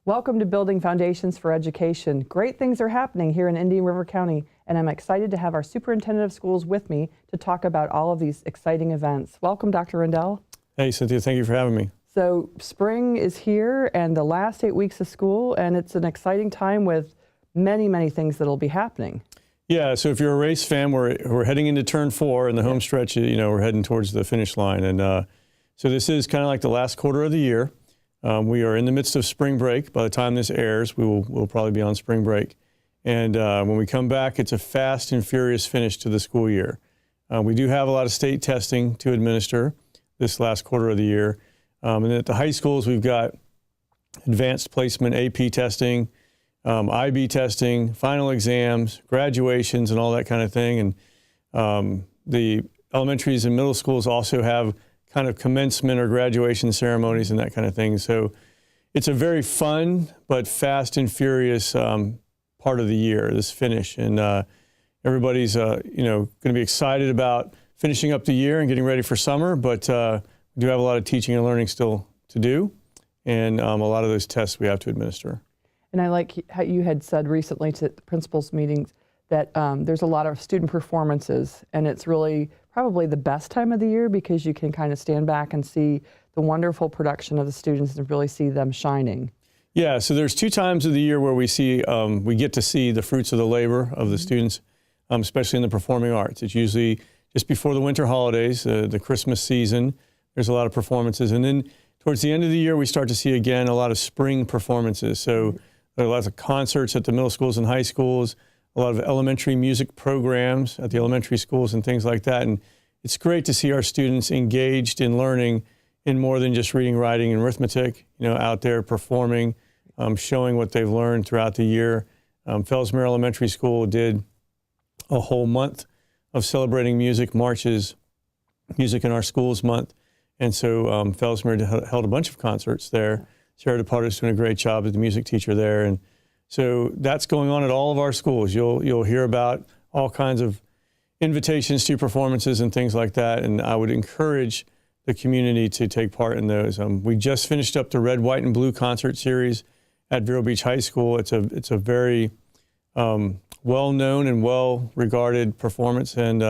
Welcome to Building Foundations for Education. Great things are happening here in Indian River County, and I'm excited to have our Superintendent of Schools with me to talk about all of these exciting events. Welcome, Dr. Rendell. Hey, Cynthia, thank you for having me. So spring is here and the last 8 weeks of school, and it's an exciting time with many, many things that will be happening. Yeah, so if you're a race fan, we're heading into turn 4 in the home stretch. You know, we're heading towards the finish line. And so this is kind of like the last quarter of the year. We are in the midst of spring break. By the time this airs, we'll probably be on spring break. And when we come back, it's a fast and furious finish to the school year. We do have a lot of state testing to administer this last quarter of the year. And at the high schools, we've got advanced placement AP testing, IB testing, final exams, graduations, and all that kind of thing. And the elementaries and middle schools also have kind of commencement or graduation ceremonies and that kind of thing. So it's a very fun but fast and furious part of the year, this finish. And everybody's going to be excited about finishing up the year and getting ready for summer, but we do have a lot of teaching and learning still to do, and a lot of those tests we have to administer. And I like how you had said recently to the principals' meetings that there's a lot of student performances, and it's really probably the best time of the year because you can kind of stand back and see the wonderful production of the students and really see them shining. Yeah, so there's 2 times of the year where we get to see the fruits of the labor of the students, especially in the performing arts. It's usually just before the winter holidays, the Christmas season. There's a lot of performances, and then towards the end of the year, we start to see again a lot of spring performances. So there are lots of concerts at the middle schools and high schools, a lot of elementary music programs at the elementary schools and things like that. And it's great to see our students engaged in learning in more than just reading, writing, and arithmetic, out there performing, showing what they've learned throughout the year. Fellsmere Elementary School did a whole month of celebrating music. March is Music in Our Schools Month. And so Fellsmere held a bunch of concerts there. Sarah DePardo's doing a great job as the music teacher there. And so that's going on at all of our schools. You'll hear about all kinds of invitations to performances and things like that. And I would encourage the community to take part in those. We just finished up the Red, White, and Blue concert series at Vero Beach High School. It's a very well-known and well-regarded performance, and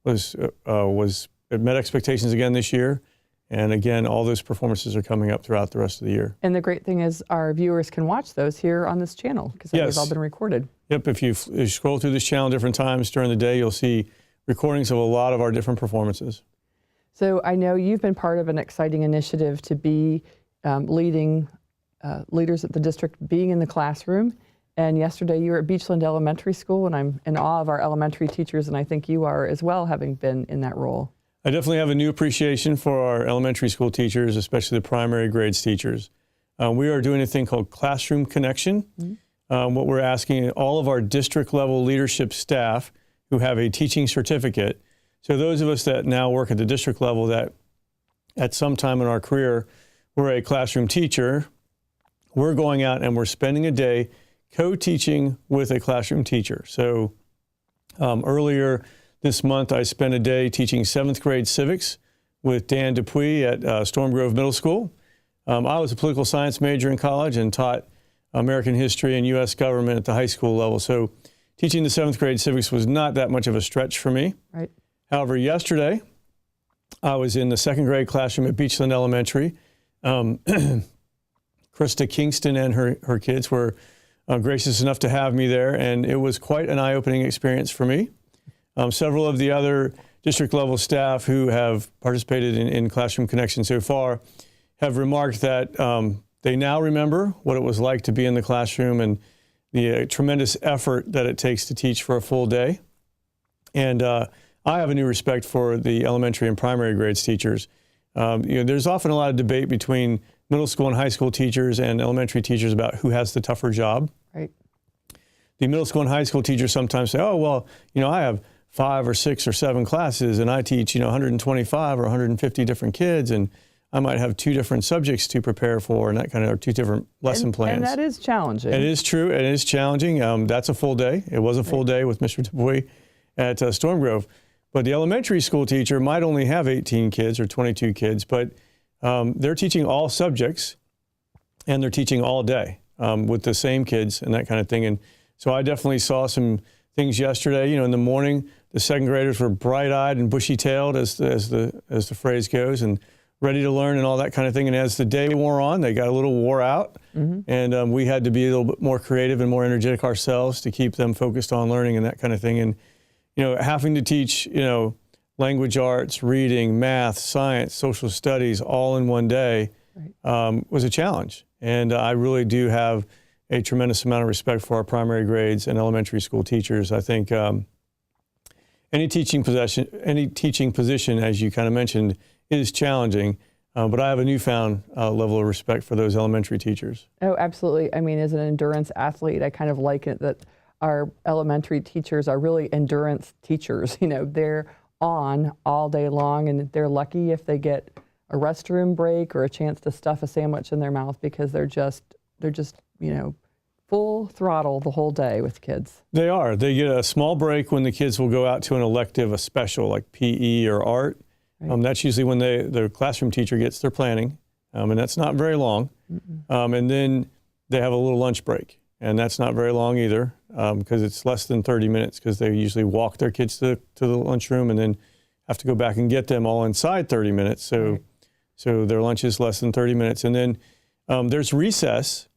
it met expectations again this year. And again, all those performances are coming up throughout the rest of the year. And the great thing is our viewers can watch those here on this channel because they've all been recorded. Yep, if you scroll through this channel different times during the day, you'll see recordings of a lot of our different performances. So I know you've been part of an exciting initiative to be leading leaders at the district being in the classroom. And yesterday you were at Beachland Elementary School, and I'm in awe of our elementary teachers, and I think you are as well, having been in that role. I definitely have a new appreciation for our elementary school teachers, especially the primary grades teachers. We are doing a thing called Classroom Connection. Mm-hmm. What we're asking all of our district level leadership staff who have a teaching certificate, so those of us that now work at the district level that at some time in our career we're a classroom teacher, we're going out and we're spending a day co-teaching with a classroom teacher. So earlier this month, I spent a day teaching 7th grade civics with Dan Dupuy at Storm Grove Middle School. I was a political science major in college and taught American history and U.S. government at the high school level. So teaching the 7th grade civics was not that much of a stretch for me. Right. However, yesterday, I was in the 2nd grade classroom at Beachland Elementary. Krista Kingston and her kids were gracious enough to have me there, and it was quite an eye-opening experience for me. Several of the other district level staff who have participated in Classroom Connection so far have remarked that they now remember what it was like to be in the classroom and the tremendous effort that it takes to teach for a full day. And I have a new respect for the elementary and primary grades teachers. There's often a lot of debate between middle school and high school teachers and elementary teachers about who has the tougher job. Right. The middle school and high school teachers sometimes say, oh, well, I have 5 or 6 or 7 classes and I teach, 125 or 150 different kids, and I might have 2 different subjects to prepare for, and that kind of, or 2 different lesson plans. And that is challenging. It is true. It is challenging. That's a full day. It was a full day with Mr. Dupuy at Storm Grove. But the elementary school teacher might only have 18 kids or 22 kids, but they're teaching all subjects. and they're teaching all day with the same kids and that kind of thing. And so I definitely saw some things yesterday. In the morning, the second graders were bright-eyed and bushy-tailed, as the phrase goes, and ready to learn and all that kind of thing. And as the day wore on, they got a little wore out, and we had to be a little bit more creative and more energetic ourselves to keep them focused on learning and that kind of thing. And having to teach language arts, reading, math, science, social studies all in one day was a challenge. And I really do have a tremendous amount of respect for our primary grades and elementary school teachers. I think any teaching position, as you kind of mentioned, is challenging, but I have a newfound level of respect for those elementary teachers. Oh, absolutely. I mean, as an endurance athlete, I kind of like it that our elementary teachers are really endurance teachers. They're on all day long, and they're lucky if they get a restroom break or a chance to stuff a sandwich in their mouth, because they're just full throttle the whole day with kids. They are. They get a small break when the kids will go out to an elective, a special like PE or art. Right. That's usually when the classroom teacher gets their planning, and that's not very long. And then they have a little lunch break, and that's not very long either, because it's less than 30 minutes, because they usually walk their kids to the lunchroom and then have to go back and get them all inside 30 minutes. So, so their lunch is less than 30 minutes. And then there's recess,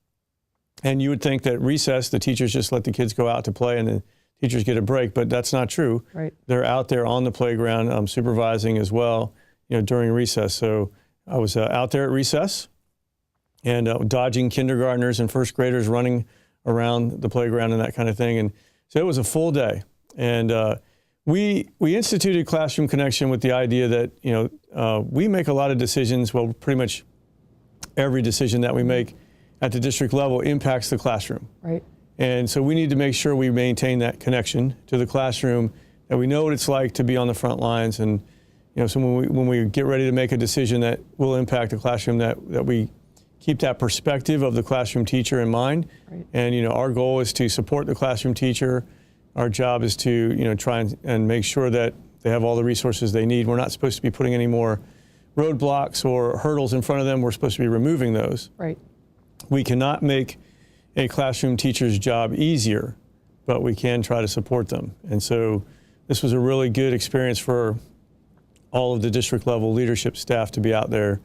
and you would think that recess, the teachers just let the kids go out to play and the teachers get a break, but that's not true. Right. They're out there on the playground supervising as well, during recess. So I was out there at recess and dodging kindergartners and first graders running around the playground and that kind of thing. And so it was a full day. And we instituted Classroom Connection with the idea that, we make a lot of decisions. Well, pretty much every decision that we make at the district level impacts the classroom. Right. And so we need to make sure we maintain that connection to the classroom, that we know what it's like to be on the front lines. And, so when we get ready to make a decision that will impact the classroom, that we keep that perspective of the classroom teacher in mind. Right. And, our goal is to support the classroom teacher. Our job is to, try and make sure that they have all the resources they need. We're not supposed to be putting any more roadblocks or hurdles in front of them. We're supposed to be removing those. Right. We cannot make a classroom teacher's job easier, but we can try to support them. And so this was a really good experience for all of the district level leadership staff to be out there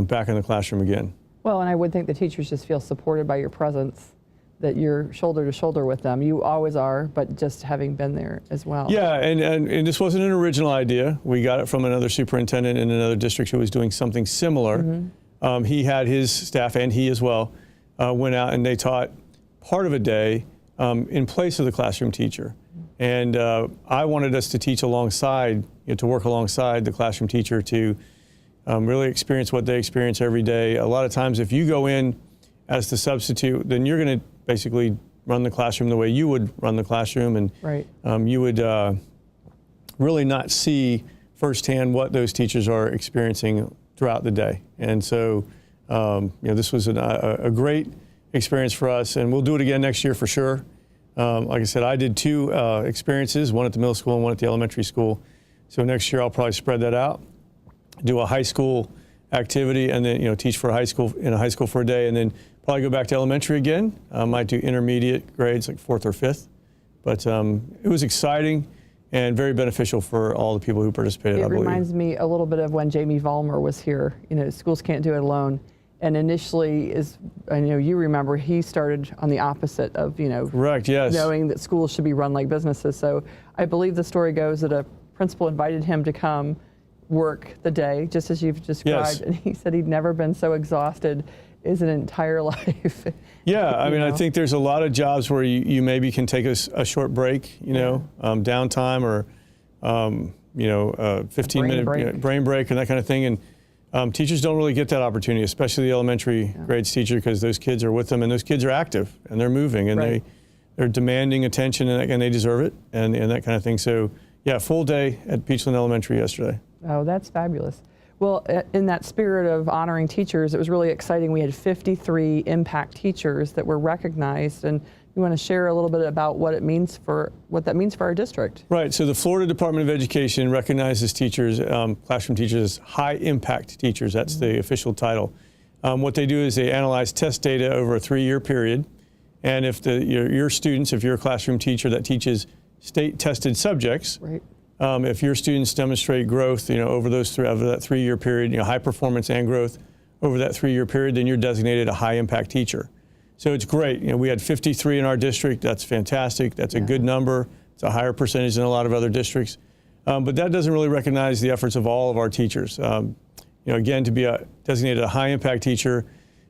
back in the classroom again. Well, and I would think the teachers just feel supported by your presence, that you're shoulder to shoulder with them. You always are, but just having been there as well. Yeah, and this wasn't an original idea. We got it from another superintendent in another district who was doing something similar. He had his staff, and he as well, went out and they taught part of a day in place of the classroom teacher. And I wanted us to teach alongside, to work alongside the classroom teacher to really experience what they experience every day. A lot of times if you go in as the substitute, then you're going to basically run the classroom the way you would run the classroom, and right. You would really not see firsthand what those teachers are experiencing throughout the day. And so this was a great experience for us, and we'll do it again next year for sure. Like I said, I did two experiences, one at the middle school and one at the elementary school. So next year I'll probably spread that out, do a high school activity, and then teach for a high school for a day, and then probably go back to elementary again. I might do intermediate grades like 4th or 5th. But it was exciting and very beneficial for all the people who participated, I believe. It reminds me a little bit of when Jamie Vollmer was here. Schools can't do it alone. And initially, I know you remember, he started on the opposite of, Correct, yes. knowing that schools should be run like businesses. So I believe the story goes that a principal invited him to come work the day, just as you've described. Yes. And he said he'd never been so exhausted his entire life. Yeah, I mean, I think there's a lot of jobs where you maybe can take a short break, downtime, or 15-minute brain break and that kind of thing. And teachers don't really get that opportunity, especially the elementary grades teacher, because those kids are with them, and those kids are active and they're moving, and they're demanding attention, and they deserve it, and that kind of thing. So yeah, full day at Peachland Elementary yesterday. Oh, that's fabulous. Well, in that spirit of honoring teachers, it was really exciting. We had 53 impact teachers that were recognized, and you want to share a little bit about what that means for our district. Right. So the Florida Department of Education recognizes teachers, classroom teachers, as high impact teachers. That's the official title. What they do is they analyze test data over a 3-year period. And if your students, if you're a classroom teacher that teaches state-tested subjects, Right. If your students demonstrate growth, over that 3-year period, high performance and growth over that 3-year period, then you're designated a high-impact teacher. So it's great. We had 53 in our district. That's fantastic. That's a good number. It's a higher percentage than a lot of other districts. But that doesn't really recognize the efforts of all of our teachers. Again, to be designated a high-impact teacher,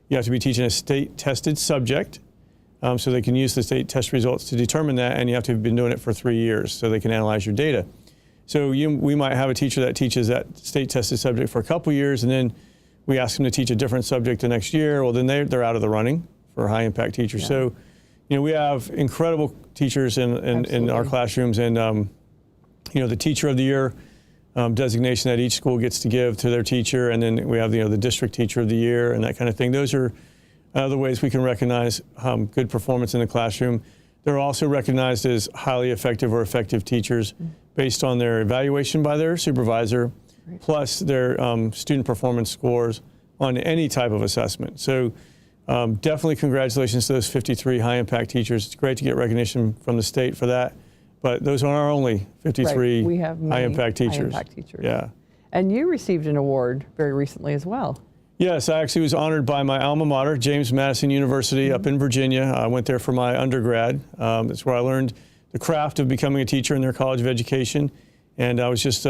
you have to be teaching a state-tested subject, so they can use the state test results to determine that, and you have to have been doing it for 3 years so they can analyze your data. So we might have a teacher that teaches that state-tested subject for a couple years, and then we ask them to teach a different subject the next year. Well, then they're out of the running for high-impact teachers. So, we have incredible teachers in our classrooms, and the Teacher of the Year designation that each school gets to give to their teacher, and then we have the District Teacher of the Year and that kind of thing. Those are other ways we can recognize good performance in the classroom. They're also recognized as highly effective or effective teachers based on their evaluation by their supervisor, plus their student performance scores on any type of assessment. So definitely congratulations to those 53 high-impact teachers. It's great to get recognition from the state for that, but those aren't our only 53 We have many high-impact teachers. high-impact teachers. Yeah. And you received an award very recently as well. Yes, I actually was honored by my alma mater, James Madison University up in Virginia. I went there for my undergrad. That's where I learned the craft of becoming a teacher in their College of Education. And I was just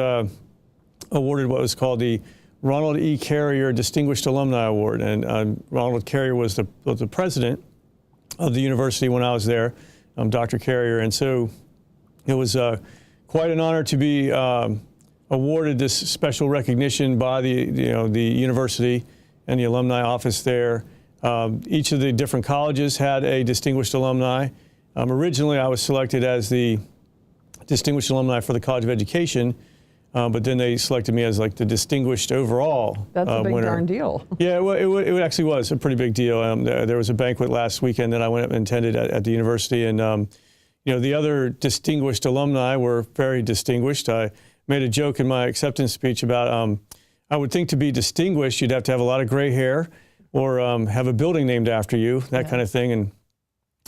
awarded what was called the Ronald E. Carrier Distinguished Alumni Award. And Ronald Carrier was the president of the university when I was there, Dr. Carrier. And so it was quite an honor to be awarded this special recognition by the university and the alumni office there. Each of the different colleges had a distinguished alumni. Originally, I was selected as the distinguished alumni for the College of Education, but then they selected me as like the distinguished overall That's a big winner. darn deal. Yeah, it actually was a pretty big deal. There was a banquet last weekend that I went up and attended at the university, and the other distinguished alumni were very distinguished. I made a joke in my acceptance speech about I would think to be distinguished, you'd have to have a lot of gray hair or have a building named after you, that kind of thing. And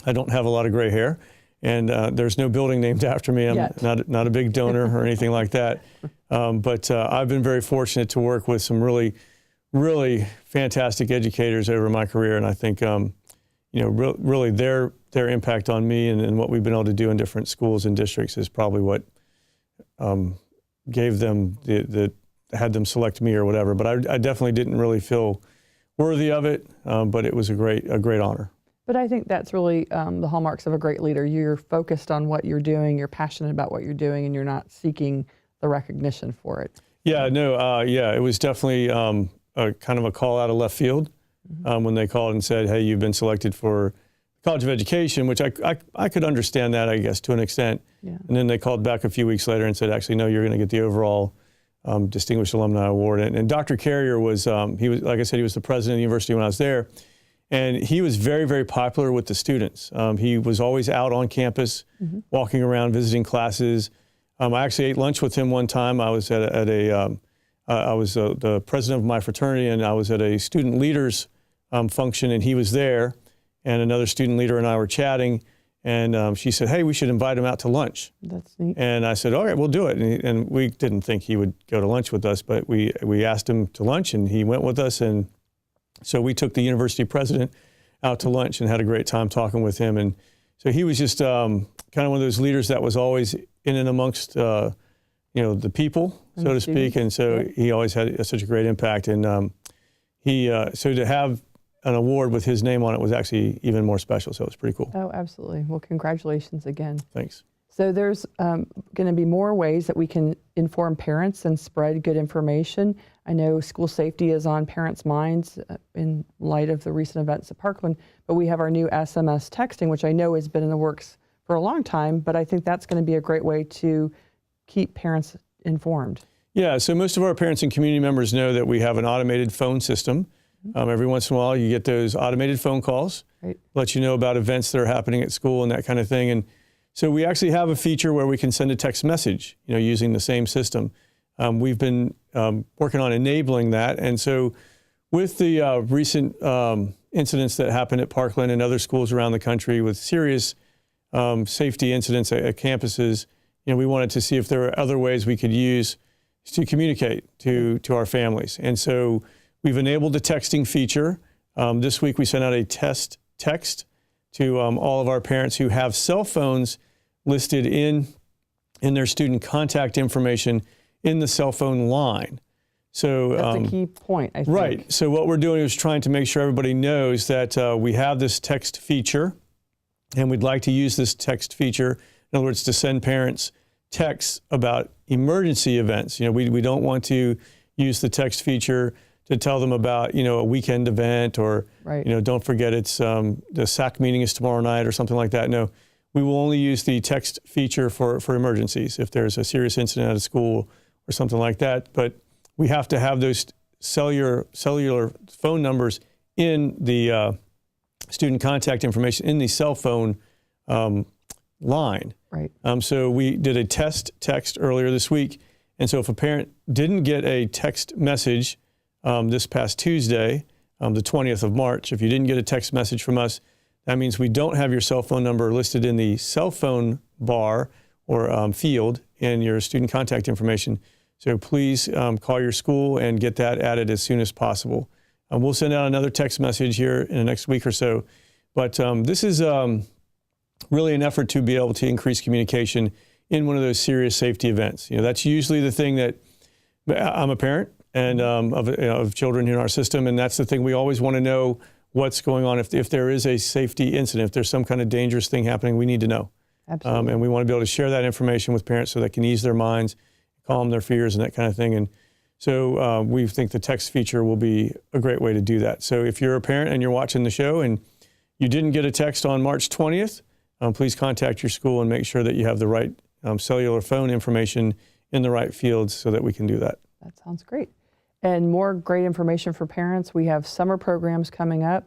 I don't have a lot of gray hair, and there's no building named after me. I'm not a big donor or anything like that. But I've been very fortunate to work with some really, really fantastic educators over my career, and I think really their impact on me and what we've been able to do in different schools and districts is probably what gave them had them select me or whatever. But I definitely didn't really feel worthy of it, but it was a great honor. But I think that's really the hallmarks of a great leader. You're focused on what you're doing, you're passionate about what you're doing, and you're not seeking the recognition for it. Yeah, no, it was definitely a kind of a call out of left field when they called and said, hey, you've been selected for College of Education, which I could understand that, I guess, to an extent. Yeah. And then they called back a few weeks later and said, actually, no, you're going to get the overall Distinguished Alumni Award. And Dr. Carrier was, he was, like I said, he was the president of the university when I was there. And he was very, very popular with the students. He was always out on campus, walking around, visiting classes. I actually ate lunch with him one time. I was I was the president of my fraternity, and I was at a student leaders function, and he was there. And another student leader and I were chatting, and she said, hey, we should invite him out to lunch. That's neat. And I said, all right, we'll do it. And we didn't think he would go to lunch with us, but we asked him to lunch, and he went with us. And so we took the university president out to lunch and had a great time talking with him. And so he was just kind of one of those leaders that was always in and amongst the people, so to speak. And so he always had such a great impact. And so to have an award with his name on it was actually even more special. So it was pretty cool. Oh, absolutely. Well, congratulations again. Thanks. So there's going to be more ways that we can inform parents and spread good information. I know school safety is on parents' minds in light of the recent events at Parkland, but we have our new SMS texting, which I know has been in the works for a long time, but I think that's going to be a great way to keep parents informed. Yeah, so most of our parents and community members know that we have an automated phone system. Every once in a while you get those automated phone calls, let you know about events that are happening at school and that kind of thing. And so we actually have a feature where we can send a text message, using the same system. We've been working on enabling that. And so with the recent incidents that happened at Parkland and other schools around the country with serious safety incidents at campuses, we wanted to see if there were other ways we could use to communicate to our families. And so we've enabled the texting feature. This week we sent out a test text to all of our parents who have cell phones listed in their student contact information in the cell phone line. So that's a key point, I think. Right. So what we're doing is trying to make sure everybody knows that we have this text feature, and we'd like to use this text feature, in other words, to send parents texts about emergency events. We don't want to use the text feature to tell them about, a weekend event or, right. Don't forget it's the SAC meeting is tomorrow night or something like that. No, we will only use the text feature for emergencies if there's a serious incident at a school or something like that. But we have to have those cellular phone numbers in the student contact information in the cell phone line. Right. So we did a test text earlier this week. And so if a parent didn't get a text message this past Tuesday, the 20th of March, if you didn't get a text message from us, that means we don't have your cell phone number listed in the cell phone bar or field in your student contact information. So please call your school and get that added as soon as possible. We'll send out another text message here in the next week or so. But this is really an effort to be able to increase communication in one of those serious safety events. That's usually the thing that I'm a parent and of children in our system, and that's the thing we always want to know what's going on. If there is a safety incident, if there's some kind of dangerous thing happening, we need to know. Absolutely. And we want to be able to share that information with parents so that can ease their minds, calm their fears and that kind of thing. And so we think the text feature will be a great way to do that. So if you're a parent and you're watching the show and you didn't get a text on March 20th, please contact your school and make sure that you have the right cellular phone information in the right fields so that we can do that. That sounds great. And more great information for parents. We have summer programs coming up.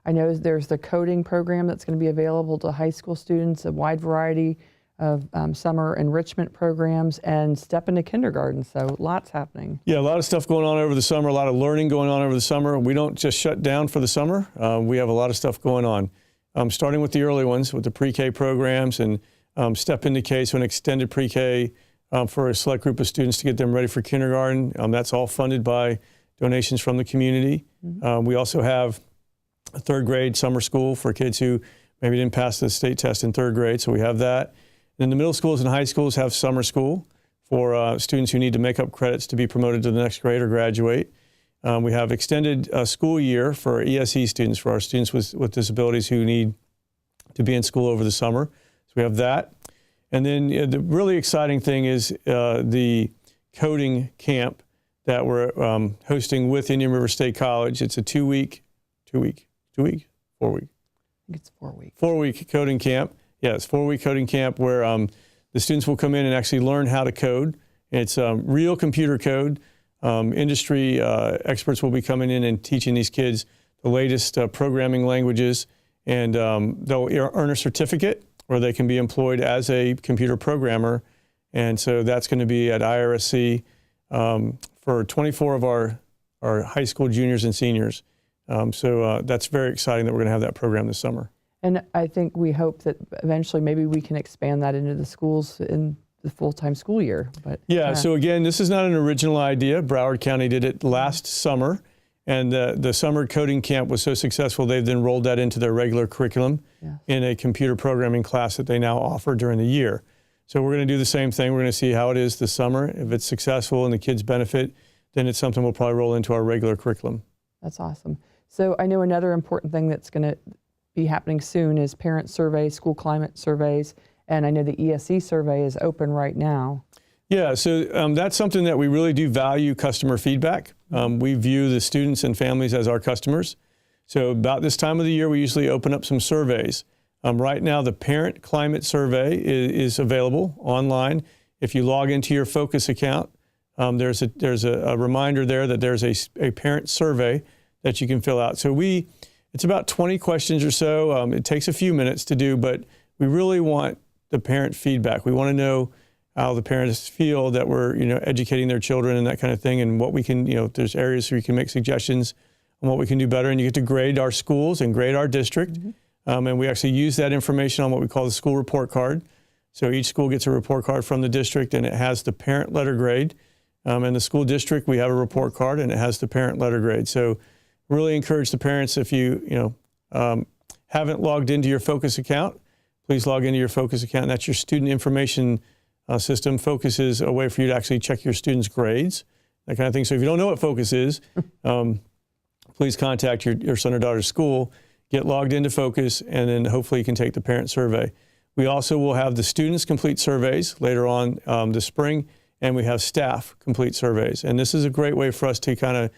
I know there's the coding program that's going to be available to high school students, a wide variety of summer enrichment programs, and step into kindergarten. So lots happening. Yeah, a lot of stuff going on over the summer, a lot of learning going on over the summer. We don't just shut down for the summer. We have a lot of stuff going on, starting with the early ones, with the pre-K programs and step into K, so an extended pre-K for a select group of students to get them ready for kindergarten. That's all funded by donations from the community. Mm-hmm. We also have a third grade summer school for kids who maybe didn't pass the state test in third grade, so we have that. And the middle schools and high schools have summer school for students who need to make up credits to be promoted to the next grade or graduate. We have extended school year for ESE students, for our students with disabilities who need to be in school over the summer. So we have that. And then the really exciting thing is the coding camp that we're hosting with Indian River State College. It's a 4-week? I think it's 4 weeks. 4-week coding camp. Yeah, it's 4-week coding camp where the students will come in and actually learn how to code. It's real computer code. Industry experts will be coming in and teaching these kids the latest programming languages, and they'll earn a certificate where they can be employed as a computer programmer. And so that's going to be at IRSC for 24 of our high school juniors and seniors. So that's very exciting that we're going to have that program this summer. And I think we hope that eventually maybe we can expand that into the schools in the full-time school year. But yeah, so again, this is not an original idea. Broward County did it last summer, and the summer coding camp was so successful, they've then rolled that into their regular curriculum in a computer programming class that they now offer during the year. So we're going to do the same thing. We're going to see how it is this summer. If it's successful and the kids benefit, then it's something we'll probably roll into our regular curriculum. That's awesome. So I know another important thing that's going to be happening soon is parent surveys, school climate surveys, and I know the ESE survey is open right now. Yeah, so that's something that we really do value, customer feedback. We view the students and families as our customers. So about this time of the year, we usually open up some surveys. Right now, the parent climate survey is available online. If you log into your Focus account, there's a reminder there that there's a parent survey that you can fill out. So it's about 20 questions or so. It takes a few minutes to do, but we really want the parent feedback. We want to know how the parents feel that we're, educating their children and that kind of thing, and what we can, if there's areas where you can make suggestions on what we can do better, and you get to grade our schools and grade our district. And we actually use that information on what we call the school report card. So each school gets a report card from the district, and it has the parent letter grade. In the school district, we have a report card, and it has the parent letter grade. So really encourage the parents, if you haven't logged into your Focus account, please log into your Focus account. And that's your student information system. Focus is a way for you to actually check your students' grades, that kind of thing. So if you don't know what Focus is, please contact your son or daughter's school, get logged into Focus, and then hopefully you can take the parent survey. We also will have the students complete surveys later on this spring, and we have staff complete surveys. And this is a great way for us to kind of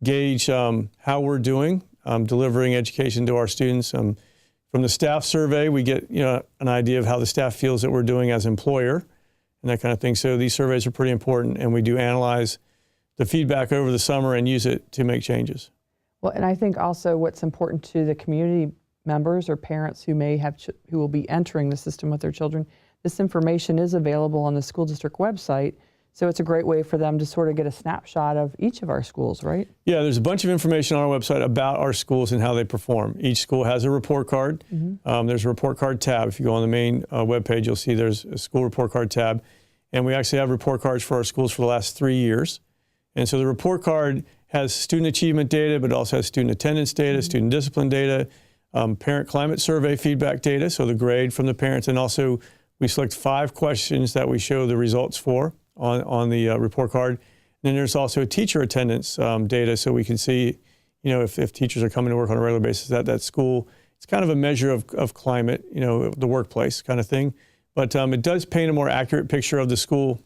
gauge how we're doing delivering education to our students. From the staff survey, we get an idea of how the staff feels that we're doing as employer and that kind of thing. So these surveys are pretty important, and we do analyze the feedback over the summer and use it to make changes. Well, and I think also what's important to the community members or parents who may have who will be entering the system with their children, this information is available on the school district website. So it's a great way for them to sort of get a snapshot of each of our schools, right? Yeah, there's a bunch of information on our website about our schools and how they perform. Each school has a report card. There's a report card tab. If you go on the main webpage, you'll see there's a school report card tab. And we actually have report cards for our schools for the last 3 years. And so the report card has student achievement data, but it also has student attendance data, student discipline data, parent climate survey feedback data, so the grade from the parents. And also we select 5 questions that we show the results for on the report card. And then there's also teacher attendance data, so we can see, if teachers are coming to work on a regular basis at that school. It's kind of a measure of climate, the workplace kind of thing. But it does paint a more accurate picture of the school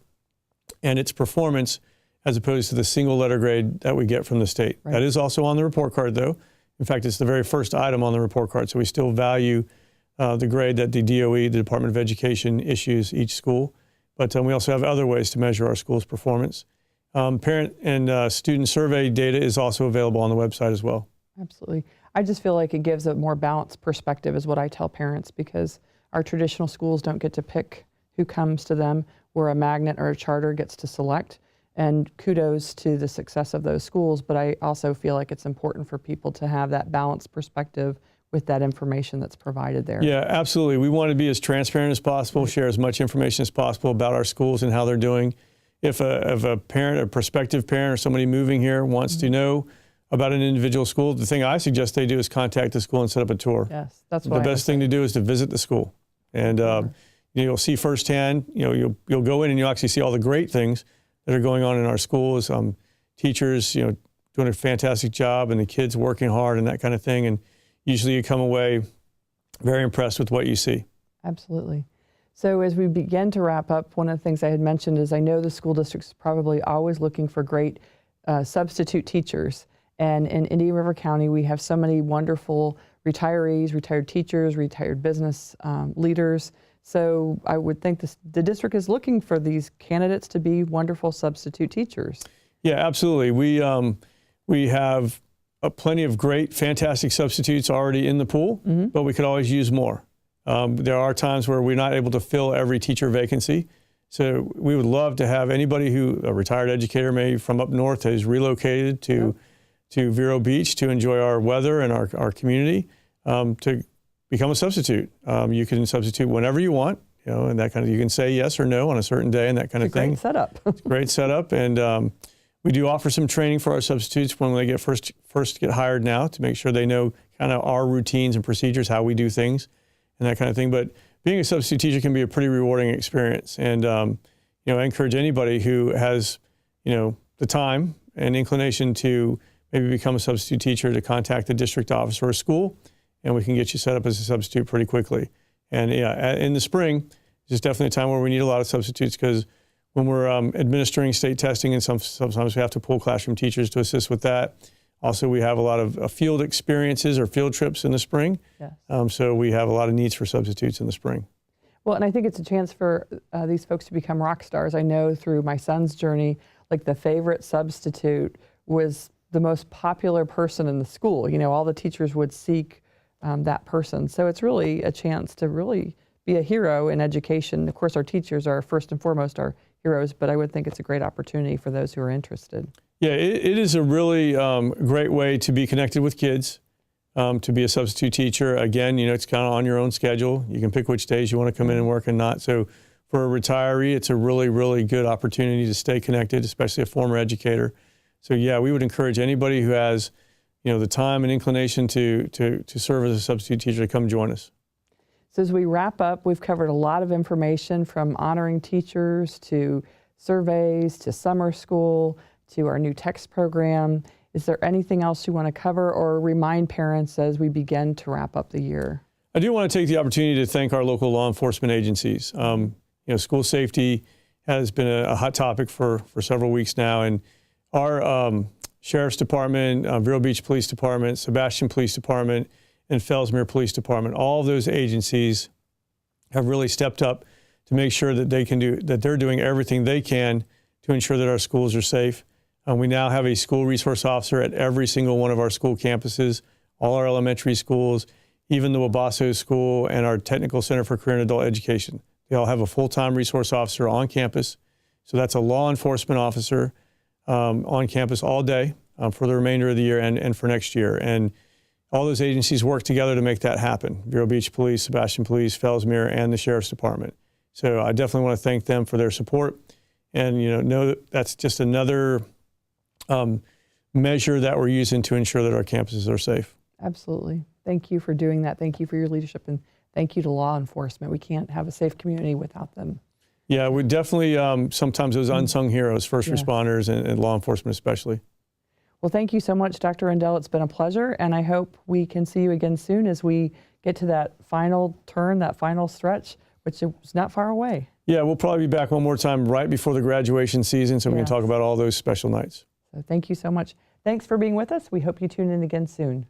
and its performance as opposed to the single letter grade that we get from the state. Right. That is also on the report card, though. In fact, it's the very first item on the report card, so we still value the grade that the DOE, the Department of Education, issues each school. But we also have other ways to measure our school's performance. Parent and student survey data is also available on the website as well. Absolutely. I just feel like it gives a more balanced perspective is what I tell parents, because our traditional schools don't get to pick who comes to them, where a magnet or a charter gets to select. And kudos to the success of those schools, but I also feel like it's important for people to have that balanced perspective with that information that's provided there. Yeah, absolutely. We want to be as transparent as possible, share as much information as possible about our schools and how they're doing. If a parent, a prospective parent, or somebody moving here wants to know about an individual school, the thing I suggest they do is contact the school and set up a tour. Yes, that's what the best thing to do is to visit the school, and you'll see firsthand. You'll go in and you'll actually see all the great things that are going on in our schools. Teachers, doing a fantastic job, and the kids working hard and that kind of thing. And usually you come away very impressed with what you see. Absolutely. So as we begin to wrap up, one of the things I had mentioned is I know the school district is probably always looking for great substitute teachers. And in Indian River County, we have so many wonderful retirees, retired teachers, retired business leaders. So I would think the district is looking for these candidates to be wonderful substitute teachers. Yeah, absolutely. We have plenty of great, fantastic substitutes already in the pool, but we could always use more. There are times where we're not able to fill every teacher vacancy. So we would love to have anybody a retired educator maybe from up north who's relocated to Vero Beach to enjoy our weather and our community, to become a substitute. You can substitute whenever you want, and that kind of, you can say yes or no on a certain day and that kind of thing. Great setup. It's a great setup. And we do offer some training for our substitutes when they get first get hired now, to make sure they know kind of our routines and procedures, how we do things and that kind of thing. But being a substitute teacher can be a pretty rewarding experience. And, I encourage anybody who has, the time and inclination to maybe become a substitute teacher to contact the district office or a school, and we can get you set up as a substitute pretty quickly. And in the spring, it's definitely a time where we need a lot of substitutes, because when we're administering state testing, and sometimes we have to pull classroom teachers to assist with that. Also, we have a lot of field experiences or field trips in the spring. Yes. So we have a lot of needs for substitutes in the spring. Well, and I think it's a chance for these folks to become rock stars. I know through my son's journey, like the favorite substitute was the most popular person in the school. All the teachers would seek that person. So it's really a chance to really be a hero in education. Of course, our teachers are first and foremost our heroes, but I would think it's a great opportunity for those who are interested. Yeah, it is a really great way to be connected with kids, to be a substitute teacher. Again, it's kind of on your own schedule. You can pick which days you want to come in and work and not. So for a retiree, it's a really, really good opportunity to stay connected, especially a former educator. So yeah, we would encourage anybody who has, the time and inclination to serve as a substitute teacher to come join us. So as we wrap up, we've covered a lot of information from honoring teachers to surveys to summer school to our new text program. Is there anything else you want to cover or remind parents as we begin to wrap up the year? I do want to take the opportunity to thank our local law enforcement agencies. School safety has been a hot topic for several weeks now, and our Sheriff's Department, Vero Beach Police Department, Sebastian Police Department, and Fellsmere Police Department, all of those agencies have really stepped up to make sure that they're doing everything they can to ensure that our schools are safe. We now have a school resource officer at every single one of our school campuses, all our elementary schools, even the Wabasso School and our Technical Center for Career and Adult Education. They all have a full-time resource officer on campus. So that's a law enforcement officer on campus all day for the remainder of the year and for next year. And all those agencies work together to make that happen. Vero Beach Police, Sebastian Police, Fellsmere, and the Sheriff's Department. So I definitely want to thank them for their support. And know that that's just another measure that we're using to ensure that our campuses are safe. Absolutely. Thank you for doing that. Thank you for your leadership, and thank you to law enforcement. We can't have a safe community without them. Yeah, we definitely, sometimes those unsung heroes, first responders and law enforcement especially. Well, thank you so much, Dr. Rendell. It's been a pleasure, and I hope we can see you again soon as we get to that final turn, that final stretch, which is not far away. Yeah, we'll probably be back one more time right before the graduation season, so we can talk about all those special nights. So thank you so much. Thanks for being with us. We hope you tune in again soon.